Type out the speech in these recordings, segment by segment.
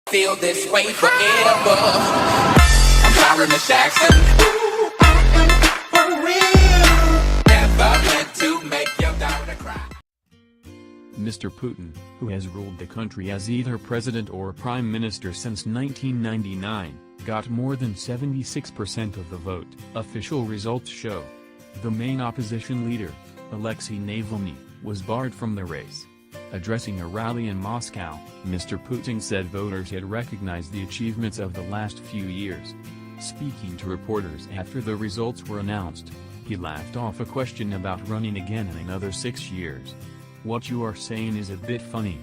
Feel this way forever. I'm sorry, Miss Jackson. Ooh, I am for real. Never meant to make your daughter cry. Mr. Putin, who has ruled the country as either president or prime minister since 1999, got more than 76% of the vote, official results show. The main opposition leader, Alexei Navalny, was barred from the race. Addressing a rally in Moscow, Mr. Putin said voters had recognized the achievements of the last few years. Speaking to reporters after the results were announced, he laughed off a question about running again in another 6 years. "What you are saying is a bit funny.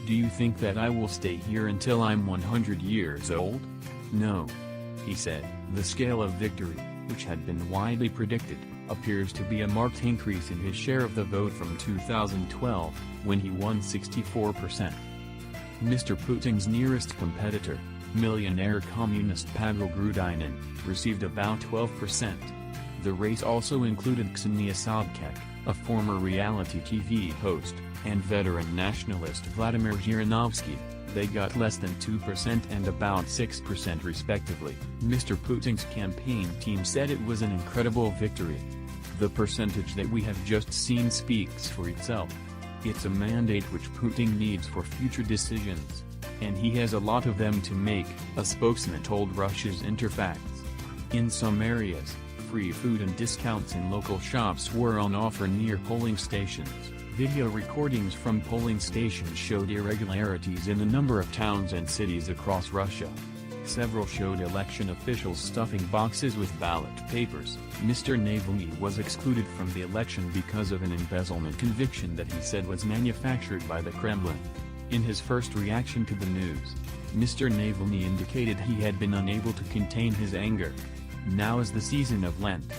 Do you think that I will stay here until I'm 100 years old? No," he said. The scale of victory, which had been widely predicted, appears to be a marked increase in his share of the vote from 2012, when he won 64%. Mr. Putin's nearest competitor, millionaire communist Pavel Grudinin, received about 12%. The race also included Ksenia Sobchak, a former reality TV host, and veteran nationalist Vladimir Zhirinovsky. They got less than 2% and about 6% respectively. Mr. Putin's campaign team said it was an incredible victory. "The percentage that we have just seen speaks for itself. It's a mandate which Putin needs for future decisions. And he has a lot of them to make," a spokesman told Russia's Interfacts. In some areas, free food and discounts in local shops were on offer near polling stations. Video recordings from polling stations showed irregularities in a number of towns and cities across Russia. Several showed election officials stuffing boxes with ballot papers. Mr. Navalny was excluded from the election because of an embezzlement conviction that he said was manufactured by the Kremlin. In his first reaction to the news, Mr. Navalny indicated he had been unable to contain his anger. "Now is the season of Lent.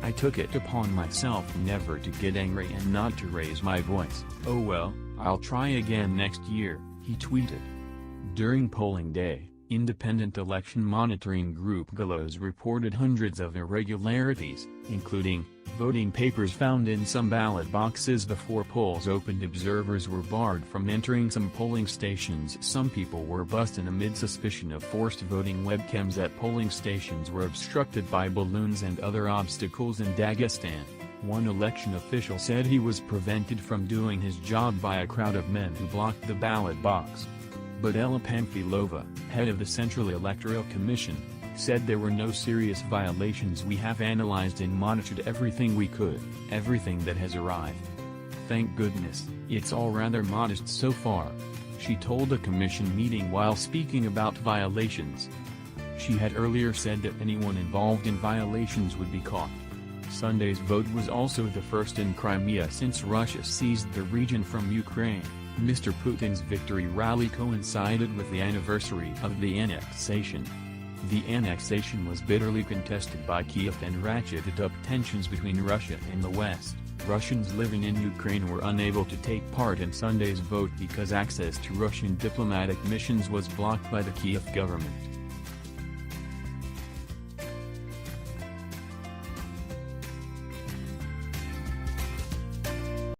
I took it upon myself never to get angry and not to raise my voice. Oh well, I'll try again next year," he tweeted. During polling day, independent election monitoring group Galos reported hundreds of irregularities, including voting papers found in some ballot boxes before polls opened. Observers were barred from entering some polling stations. Some people were bused amid suspicion of forced voting. Webcams at polling stations were obstructed by balloons and other obstacles in Dagestan. One election official said he was prevented from doing his job by a crowd of men who blocked the ballot box. But Ella Pamphilova, head of the Central Electoral Commission, said there were no serious violations. "We have analyzed and monitored everything we could, everything that has arrived. Thank goodness, it's all rather modest so far," she told a commission meeting while speaking about violations. She had earlier said that anyone involved in violations would be caught. Sunday's vote was also the first in Crimea since Russia seized the region from Ukraine. Mr. Putin's victory rally coincided with the anniversary of the annexation. The annexation was bitterly contested by Kiev and ratcheted up tensions between Russia and the West. Russians living in Ukraine were unable to take part in Sunday's vote because access to Russian diplomatic missions was blocked by the Kiev government.